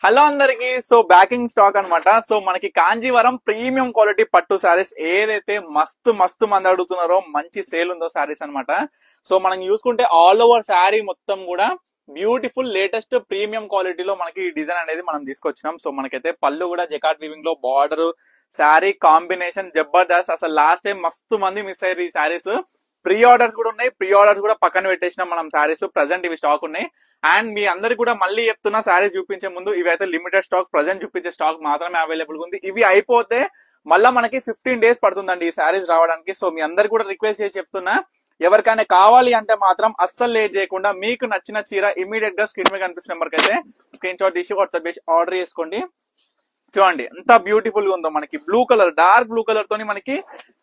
Hello అందరికి. So backing stock అన్నమాట. So మనకి కాంజీవరం ప్రీమియం క్వాలిటీ పట్టు శారీస్ ఏదైతే మస్తు మస్తు మంది అడుగుతున్నారో మంచి సేల్ ఉందో శారీస్ అన్నమాట. సో మనం చూసుకుంటే ఆల్ ఓవర్ శారీ మొత్తం కూడా బ్యూటిఫుల్ లేటెస్ట్ ప్రీమియం క్వాలిటీలో మనకి ఈ డిజైన్ అనేది మనం తీసుకొచ్చినాం. సో మనకైతే పళ్ళు కూడా జకాట్ వీవింగ్ లో బార్డర్ శారీ కాంబినేషన్ జబర్దస్త్. అసలు లాస్ట్ టైం మస్తు మంది మిస్ అయ్యారు ఈ శారీస్. ప్రీ ఆర్డర్స్ కూడా ఉన్నాయి, ప్రీ ఆర్డర్స్ కూడా పక్కన పెట్టేసినాం మనం శారీస్. ప్రెసెంట్ ఇవి స్టాక్ ఉన్నాయి. అండ్ మీ అందరికి కూడా మళ్ళీ చెప్తున్నా, శారీస్ చూపించే ముందు ఇవి అయితే లిమిటెడ్ స్టాక్, ప్రజెంట్ చూపించే స్టాక్ మాత్రమే అవైలబుల్ ఉంది. ఇవి అయిపోతే మళ్ళీ మనకి 15 days పడుతుందండి ఈ శారీస్ రావడానికి. సో మీ అందరికి కూడా రిక్వెస్ట్ చేసి చెప్తున్నా, ఎవరికైనా కావాలి అంటే మాత్రం అస్సలు లేట్ చేయకుండా మీకు నచ్చిన చీర ఇమీడియట్ గా స్క్రీన్ మీద కనిపిస్తున్న నెంబర్కి అయితే స్క్రీన్ షాట్ తీసి వాట్సాప్ చేసి ఆర్డర్ చేసుకోండి. చూడండి ఎంత బ్యూటిఫుల్ గా ఉందో. మనకి blue colour, dark blue colour తోని మనకి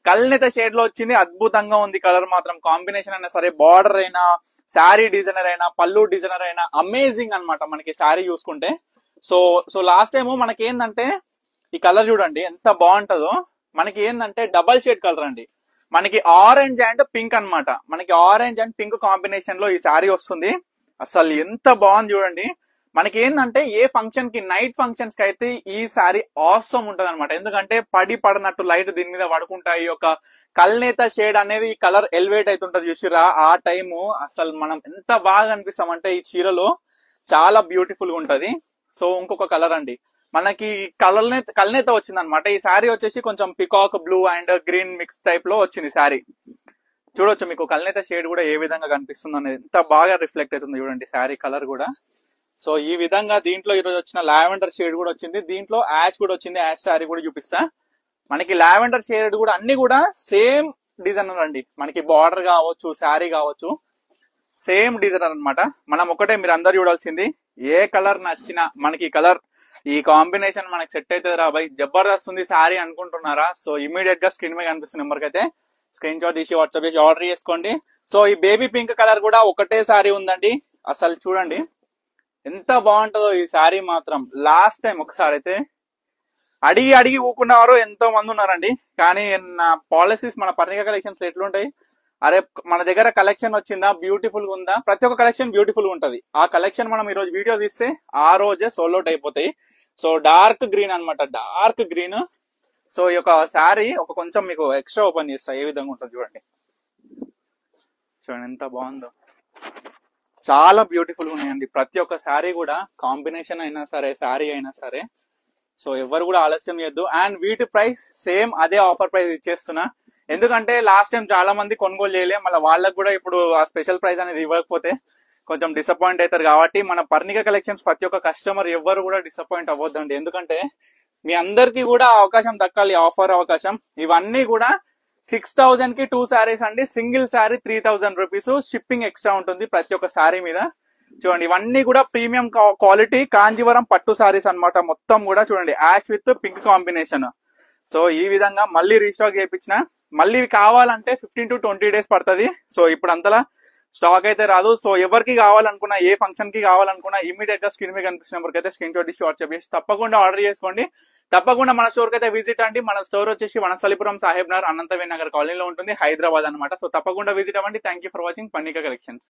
కల్నేత షేడ్ లో వచ్చింది. అద్భుతంగా ఉంది కలర్ మాత్రం. కాంబినేషన్ అయినా సరే, బార్డర్ అయినా, శారీ డిజైనర్ అయినా, పళ్ళు డిజైనర్ అయినా అమేజింగ్ అన్నమాట మనకి శారీ చూసుకుంటే. సో లాస్ట్ టైం మనకి ఏంటంటే ఈ కలర్ చూడండి ఎంత బాగుంటుందో. మనకి ఏంటంటే డబల్ షేడ్ కలర్ అండి. మనకి ఆరెంజ్ అండ్ పింక్ అన్నమాట. మనకి ఆరెంజ్ అండ్ పింక్ కాంబినేషన్ లో ఈ శారీ వస్తుంది. అసలు ఎంత బాగుంది చూడండి. మనకి ఏంటంటే ఏ ఫంక్షన్ కి, నైట్ ఫంక్షన్స్ కి అయితే ఈ శారీ ఆసమ్ ఉంటది అనమాట. ఎందుకంటే పడినట్టు లైట్ దీని మీద పడుకుంటాయి. ఒక కల్నేత షేడ్ అనేది ఈ కలర్ ఎలివేట్ అవుతుంటది చూసిరా. ఆ టైము అసలు మనం ఎంత బాగా అనిపిస్తామంటే ఈ చీరలో చాలా బ్యూటిఫుల్ గా ఉంటది. సో ఇంకొక కలర్ అండి, మనకి కల్నేత వచ్చింది అనమాట. ఈ శారీ వచ్చేసి కొంచెం peacock blue and green mix type లో వచ్చింది శారీ. చూడొచ్చు మీకు కల్నేత షేడ్ కూడా ఏ విధంగా కనిపిస్తుంది అనేది, ఎంత బాగా రిఫ్లెక్ట్ అవుతుంది చూడండి శారీ కలర్ కూడా. సో ఈ విధంగా దీంట్లో ఈరోజు వచ్చిన లావెండర్ షేడ్ కూడా వచ్చింది, దీంట్లో యాష్ కూడా వచ్చింది. యాష్ శారీ కూడా చూపిస్తా. మనకి లావెండర్ షేడ్ కూడా అన్ని కూడా సేమ్ డిజైనర్ అండి. మనకి బార్డర్ కావచ్చు, శారీ కావచ్చు, సేమ్ డిజైనర్ అన్నమాట. మనం ఒకటే మీరు అందరు చూడాల్సింది, ఏ కలర్ నచ్చినా మనకి కలర్ ఈ కాంబినేషన్ మనకి సెట్ అవుతుంది రా బై, జబర్దస్త్ ఉంది శారీ అనుకుంటున్నారా? సో ఇమీడియట్ గా స్క్రీన్ మీద కనిపిస్తున్న నెంబర్కి అయితే స్క్రీన్ షాట్ తీసి వాట్సాప్ చేసి ఆర్డర్ చేసుకోండి. సో ఈ బేబీ పింక్ కలర్ కూడా ఒకటే శారీ ఉందండి. అసలు చూడండి ఎంత బాగుంటుందో ఈ శారీ మాత్రం. లాస్ట్ టైం ఒకసారి అయితే అడిగి ఊకున్నవారు ఎంతో మంది ఉన్నారండి. కానీ నా పాలసీస్ మన పర్ణిక కలెక్షన్స్ ఎట్లుంటాయి, అరే మన దగ్గర కలెక్షన్ వచ్చిందా, బ్యూటిఫుల్ గా ఉందా, ప్రతి ఒక్క కలెక్షన్ బ్యూటిఫుల్ గా ఉంటది. ఆ కలెక్షన్ మనం ఈ రోజు వీడియో తీస్తే ఆ రోజే సోల్డ్ అవుట్ అయిపోతాయి. సో డార్క్ గ్రీన్ అన్నమాట, డార్క్ గ్రీన్. సో ఈ యొక్క శారీ ఒక కొంచెం మీకు ఎక్స్ట్రా ఓపెన్ చేస్తా, ఏ విధంగా ఉంటుంది చూడండి. చూడండి ఎంత బాగుందో, చాలా బ్యూటిఫుల్ గా ఉన్నాయండి. ప్రతి ఒక్క శారీ కూడా కాంబినేషన్ అయినా సరే, శారీ అయినా సరే. సో ఎవరు కూడా ఆలస్యం చేయొద్దు. అండ్ వీటి ప్రైస్ సేమ్ అదే ఆఫర్ ప్రైస్ ఇచ్చేస్తున్నా. ఎందుకంటే లాస్ట్ టైం చాలా మంది కొనుగోలు చేయలే, మళ్ళీ వాళ్ళకు కూడా ఇప్పుడు ఆ స్పెషల్ ప్రైస్ అనేది ఇవ్వకపోతే కొంచెం డిసప్పాయింట్ అవుతారు. కాబట్టి మన పర్ణిక కలెక్షన్స్ ప్రతి ఒక్క కస్టమర్ ఎవరు కూడా డిసప్పాయింట్ అవ్వద్దండి. ఎందుకంటే మీ అందరికీ కూడా అవకాశం దక్కాలి, ఆఫర్ అవకాశం. ఇవన్నీ కూడా 6,000 కి 2 శారీస్ అండి. Single sari 3,000 rupees. Shipping extra ఉంటుంది ప్రతి ఒక్క శారీ మీద. చూడండి ఇవన్నీ కూడా ప్రీమియం క్వాలిటీ కాంజీవరం పట్టు శారీస్ అన్నమాట. మొత్తం కూడా చూడండి ash with pink combination. So ఈ విధంగా మళ్ళీ రీస్టాక్ చేయించిన. మళ్ళీ కావాలంటే 15 to 20 days పడుతుంది. సో ఇప్పుడు అంతలా స్టాక్ అయితే రాదు. సో ఎవరికి కావాలనుకున్నా, ఏ ఫంక్షన్ కి కావాలనుకున్నా ఇమీడియట్ గా స్క్రీన్ మీద కనిపిస్తున్న నెంబర్కి అయితే స్క్రీన్ షాట్ తీసి వాట్సాప్ చేసి తప్పకుండా ఆర్డర్ చేసుకోండి. తప్పకుండా మన స్టోర్ కి అయితే విజిట్ అండి. మన స్టోర్ వచ్చేసి వనస్థలిపురం, సాహెబ్ నగర్, అనంతవేల్ నగర్ కాలనీలో ఉంటుంది, హైదరాబాద్ అనమాట. సో తప్పకుండా విజిట్ అవ్వండి. Thank you for watching Parnika collections.